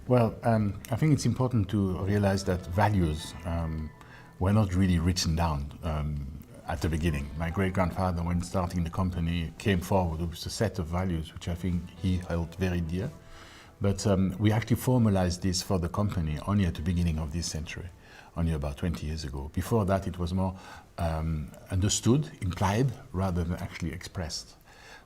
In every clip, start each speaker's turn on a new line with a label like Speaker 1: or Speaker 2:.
Speaker 1: Well, I think it's important to realize that values were not really written down at the beginning. My great-grandfather, when starting the company, came forward with a set of values which I think he held very dear. But we actually formalized this for the company only at the beginning of this century, only about 20 years ago. Before that, it was more understood, implied, rather than actually expressed.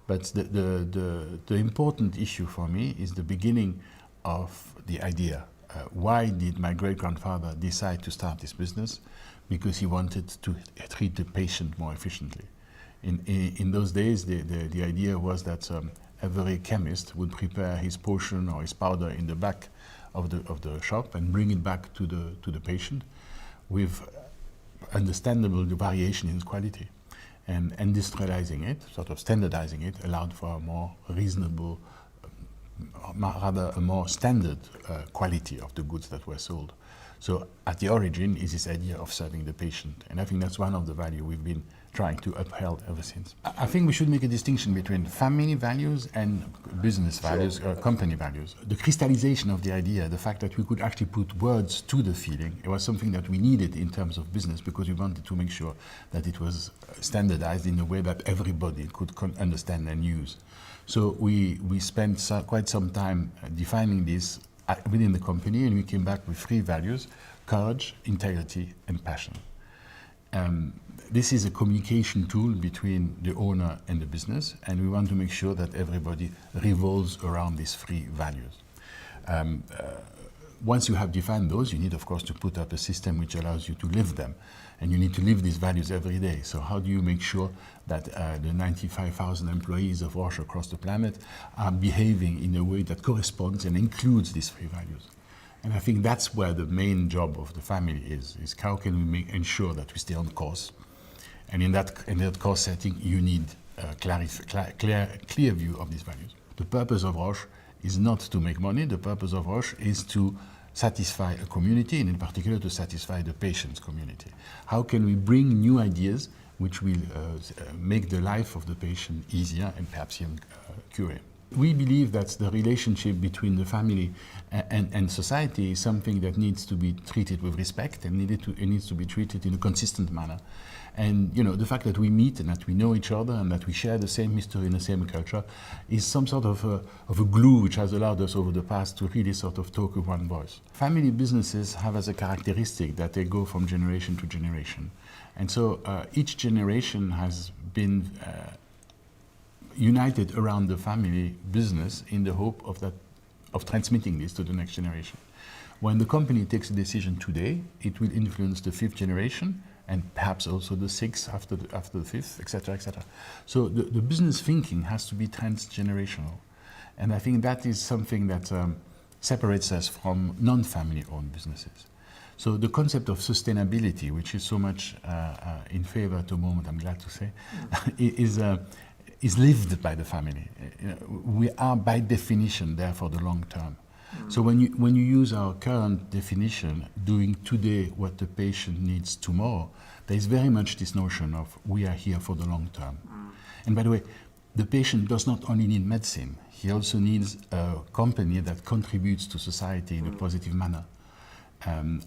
Speaker 1: But the important issue for me is the beginning of the idea. Why did my great-grandfather decide to start this business? Because he wanted to treat the patient more efficiently. In those days, the idea was that every chemist would prepare his potion or his powder in the back of the shop and bring it back to the patient with understandable variation in quality. And industrializing it, sort of standardizing it, allowed for a more reasonable, rather a more standard quality of the goods that were sold. So at the origin is this idea of serving the patient. And I think that's one of the values we've been trying to uphold ever since. I think we should make a distinction between family values and business values, company values. The crystallization of the idea, the fact that we could actually put words to the feeling, it was something that we needed in terms of business because we wanted to make sure that it was standardized in a way that everybody could understand and use. So we spent quite some time defining this within the company, and we came back with 3 values: courage, integrity, and passion. This is a communication tool between the owner and the business, and we want to make sure that everybody revolves around these 3 values. Once you have defined those, you need, of course, to put up a system which allows you to live them. And you need to live these values every day. So how do you make sure that the 95,000 employees of Roche across the planet are behaving in a way that corresponds and includes these 3 values? And I think that's where the main job of the family is how can we ensure that we stay on course? And in that course setting, you need a clear view of these values. The purpose of Roche is not to make money. The purpose of Roche is to satisfy a community, and in particular to satisfy the patient's community. How can we bring new ideas which will make the life of the patient easier and perhaps even cure him? We believe that the relationship between the family and society is something that needs to be treated with respect and it needs to be treated in a consistent manner. And the fact that we meet and that we know each other and that we share the same history and the same culture is some sort of a glue which has allowed us over the past to really sort of talk with one voice. Family businesses have as a characteristic that they go from generation to generation. And so each generation has been united around the family business in the hope of transmitting this to the next generation. When the company takes a decision today, it will influence the 5th generation and perhaps also the 6th after the 5th, etc., etc. So the business thinking has to be transgenerational. And I think that is something that separates us from non-family owned businesses. So the concept of sustainability, which is so much in favor at the moment, I'm glad to say, is lived by the family. We are by definition there for the long term. So when you use our current definition, doing today what the patient needs tomorrow, there is very much this notion of we are here for the long term. And by the way, the patient does not only need medicine, he also needs a company that contributes to society in a positive manner.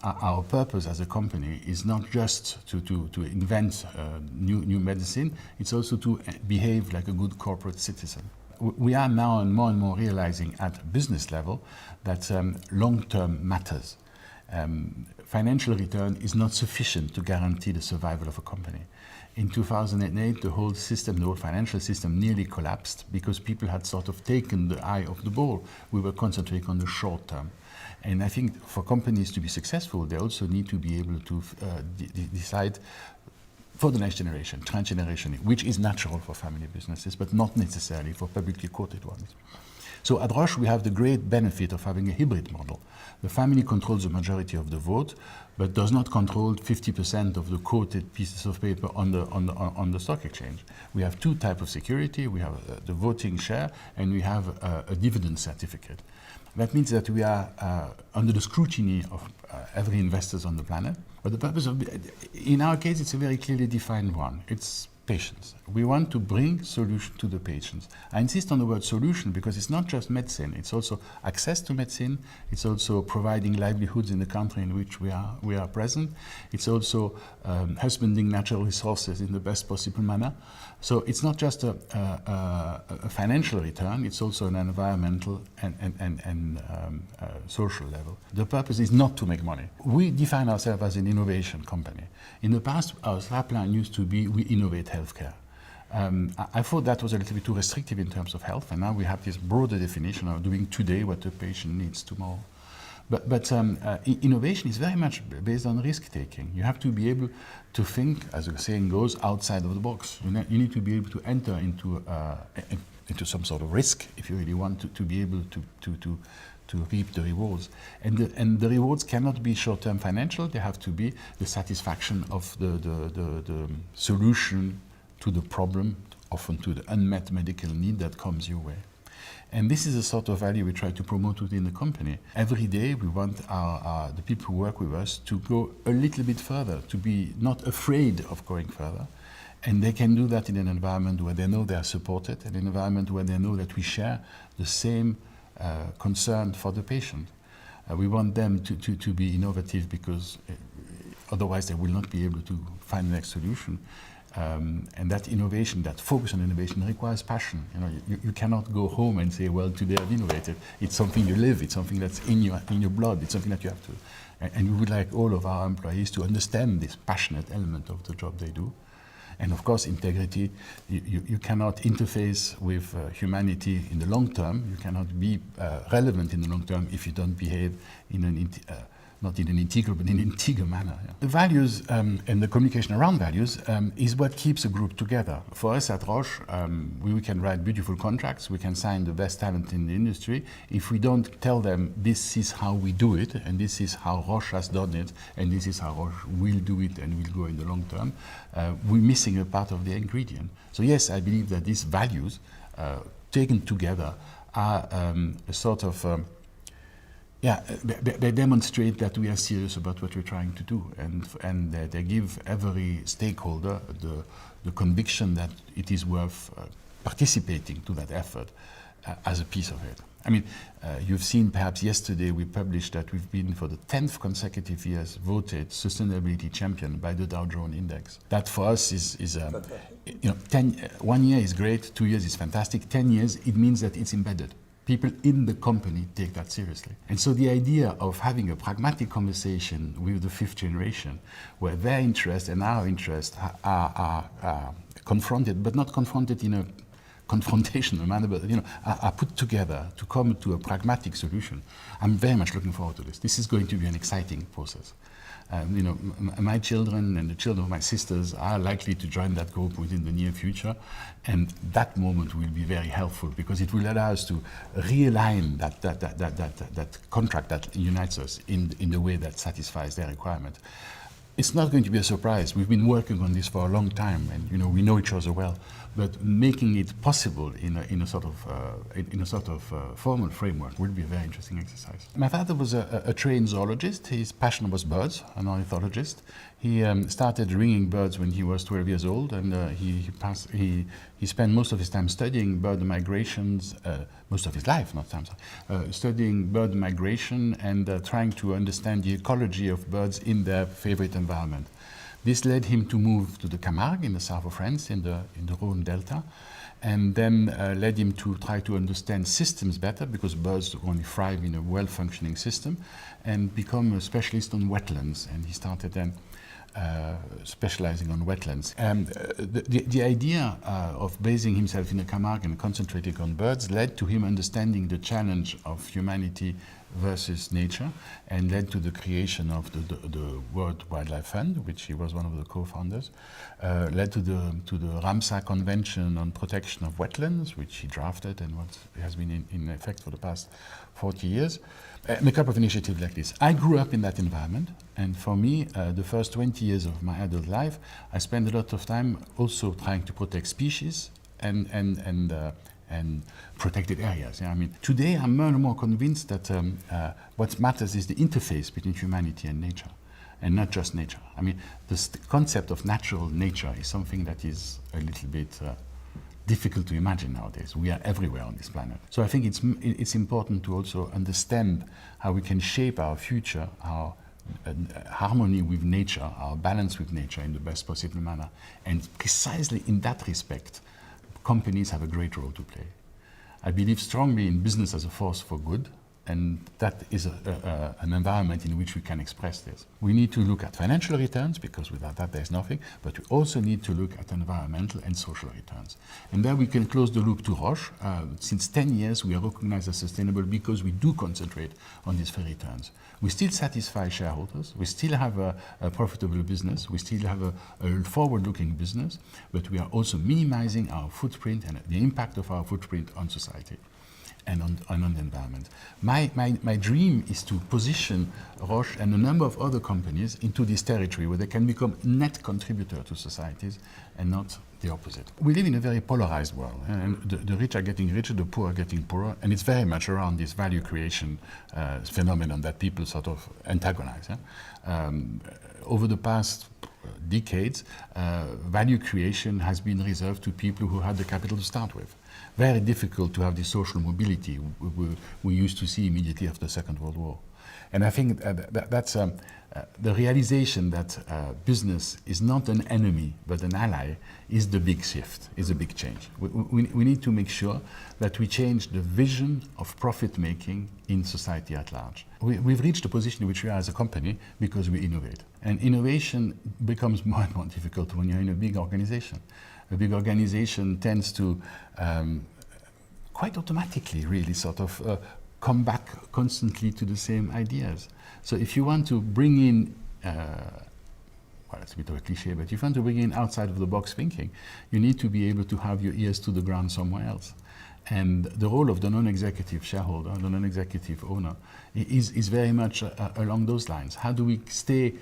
Speaker 1: Our purpose as a company is not just to invent new medicine, it's also to behave like a good corporate citizen. We are now and more realizing at business level that long-term matters. Financial return is not sufficient to guarantee the survival of a company. In 2008, the whole financial system nearly collapsed because people had sort of taken the eye off the ball. We were concentrating on the short term. And I think for companies to be successful, they also need to be able to decide for the next generation, transgenerationally, which is natural for family businesses, but not necessarily for publicly quoted ones. So at Roche, we have the great benefit of having a hybrid model. The family controls the majority of the vote, but does not control 50% of the quoted pieces of paper on the stock exchange. We have 2 types of security. We have the voting share, and we have a dividend certificate. That means that we are under the scrutiny of every investor on the planet. But the purpose in our case, it's a very clearly defined one. It's patients. We want to bring solution to the patients. I insist on the word solution because it's not just medicine, it's also access to medicine, it's also providing livelihoods in the country in which we are present, it's also husbanding natural resources in the best possible manner. So it's not just a financial return, it's also an environmental and social level. The purpose is not to make money. We define ourselves as an innovation company. In the past, our strapline used to be, we innovate healthcare. I thought that was a little bit too restrictive in terms of health, and now we have this broader definition of doing today what the patient needs tomorrow. But innovation is very much based on risk-taking. You have to be able to think, as the saying goes, outside of the box. You need to be able to enter into some sort of risk if you really want to be able to reap the rewards. And the rewards cannot be short-term financial. They have to be the satisfaction of the solution to the problem, often to the unmet medical need that comes your way. And this is a sort of value we try to promote within the company. Every day we want the people who work with us to go a little bit further, to be not afraid of going further. And they can do that in an environment where they know they are supported, an environment where they know that we share the same concern for the patient. We want them to be innovative because otherwise they will not be able to find the next solution. And that innovation, that focus on innovation requires passion. You cannot go home and say, well, today I've innovated. It's something you live, it's something that's in your blood, it's something that you have to. And we would like all of our employees to understand this passionate element of the job they do. And of course, integrity, you cannot interface with humanity in the long term. You cannot be relevant in the long term if you don't behave in an not in an integral, but in an integer manner. Yeah. The values and the communication around values is what keeps a group together. For us at Roche, we can write beautiful contracts, we can sign the best talent in the industry. If we don't tell them this is how we do it, and this is how Roche has done it, and this is how Roche will do it and will go in the long term, we're missing a part of the ingredient. So yes, I believe that these values, taken together, are a sort of they demonstrate that we are serious about what we're trying to do, and they give every stakeholder the conviction that it is worth participating to that effort as a piece of it. I mean, you've seen perhaps yesterday we published that we've been for the 10th consecutive years voted sustainability champion by the Dow Jones Index. That for us is 1 year is great, 2 years is fantastic, 10 years it means that it's embedded. People in the company take that seriously. And so the idea of having a pragmatic conversation with the fifth generation, where their interests and our interests are confronted, but not confronted in a confrontational manner, but are put together to come to a pragmatic solution. I'm very much looking forward to this. This is going to be an exciting process. My children and the children of my sisters are likely to join that group within the near future, and that moment will be very helpful because it will allow us to realign that contract that unites us in the way that satisfies their requirement. It's not going to be a surprise. We've been working on this for a long time, and we know each other well. But making it possible in a sort of formal framework will be a very interesting exercise. My father was a trained zoologist. His passion was birds, an ornithologist. He started ringing birds when he was 12 years old, and he spent most of his time studying bird migrations, most of his life, not time, studying bird migration and trying to understand the ecology of birds in their favorite environment. This led him to move to the Camargue in the south of France, in the Rhône Delta, and then led him to try to understand systems better, because birds only thrive in a well-functioning system, and become a specialist on wetlands. And he started then specializing on wetlands. And the idea of basing himself in the Camargue and concentrating on birds led to him understanding the challenge of humanity versus nature, and led to the creation of the World Wildlife Fund, which he was one of the co-founders, led to the Ramsar Convention on Protection of Wetlands, which he drafted and has been in effect for the past 40 years, and a couple of initiatives like this. I grew up in that environment, and for me, the first 20 years of my adult life, I spent a lot of time also trying to protect species and protected areas. I mean, today I'm more and more convinced that what matters is the interface between humanity and nature. and not just nature. I mean, the concept of natural nature is something that is a little bit difficult to imagine nowadays. We are everywhere on this planet. So I think it's important to also understand how we can shape our future, our harmony with nature, our balance with nature in the best possible manner. And precisely in that respect, companies have a great role to play. I believe strongly in business as a force for good, and that is an environment in which we can express this. We need to look at financial returns, because without that there's nothing, but we also need to look at environmental and social returns. And there we can close the loop to Roche. Since 10 years we are recognized as sustainable because we do concentrate on these fair returns. We still satisfy shareholders, we still have a profitable business, we still have a forward-looking business, but we are also minimizing our footprint and the impact of our footprint on society and on the environment. My dream is to position Roche and a number of other companies into this territory where they can become net contributor to societies and not the opposite. We live in a very polarized world, and the rich are getting richer, the poor are getting poorer, and it's very much around this value creation phenomenon that people sort of antagonize. Over the past decades, value creation has been reserved to people who had the capital to start with. Very difficult to have the social mobility we used to see immediately after the Second World War. And I think that's the realization that business is not an enemy but an ally is the big shift, is a big change. We need to make sure that we change the vision of profit making in society at large. We've reached a position in which we are as a company because we innovate. And innovation becomes more and more difficult when you're in a big organization. A big organization tends to quite automatically really sort of come back constantly to the same ideas. So if you want to bring in, well, it's a bit of a cliche, but if you want to bring in outside of the box thinking, you need to be able to have your ears to the ground somewhere else. And the role of the non-executive shareholder, the non-executive owner, is very much along those lines. How do we stay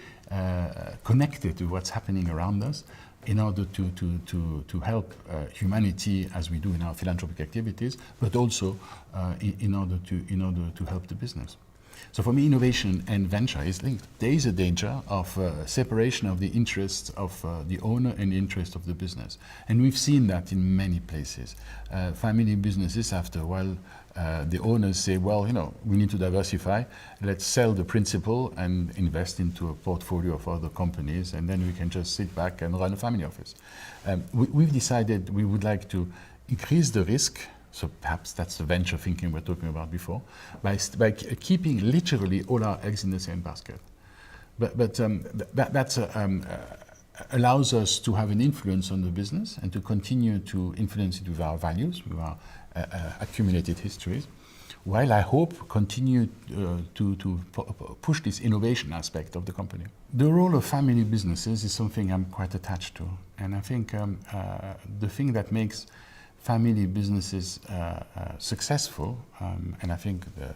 Speaker 1: connected to what's happening around us in order to help humanity as we do in our philanthropic activities, but also in order to help the business. So for me, innovation and venture is linked. There is a danger of separation of the interests of the owner and the interest of the business. And we've seen that in many places. Family businesses, after a while, the owners say, well, you know, we need to diversify. Let's sell the principal and invest into a portfolio of other companies, and then we can just sit back and run a family office. We've decided we would like to increase the risk. So perhaps that's the venture thinking we're talking about before, by keeping literally all our eggs in the same basket. But that allows us to have an influence on the business and to continue to influence it with our values, with our accumulated histories, while I hope continue to push this innovation aspect of the company. The role of family businesses is something I'm quite attached to. And I think the thing that makes family businesses successful, and I think the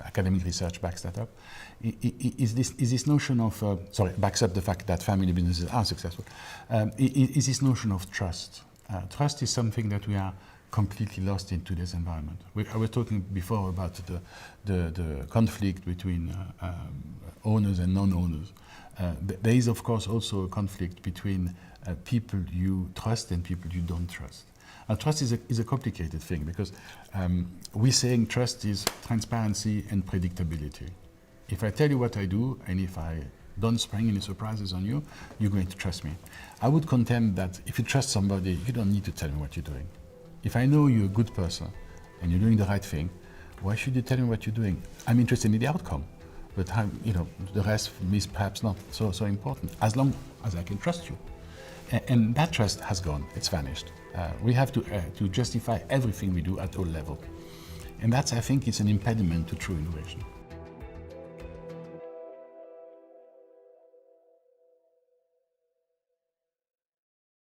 Speaker 1: academic research backs that up, is this notion of, backs up the fact that family businesses are successful, is this notion of trust. Trust is something that we are completely lost in today's environment. I was talking before about the conflict between owners and non-owners. There is, of course, also a conflict between people you trust and people you don't trust. Trust is a complicated thing because we're saying trust is transparency and predictability. If I tell you what I do and if I don't spring any surprises on you, you're going to trust me. I would contend that if you trust somebody, you don't need to tell me what you're doing. If I know you're a good person and you're doing the right thing, why should you tell me what you're doing? I'm interested in the outcome, but the rest is perhaps not so important, as long as I can trust you. And that trust has gone, it's vanished. We have to justify everything we do at all levels. And that's, I think, is an impediment to true innovation.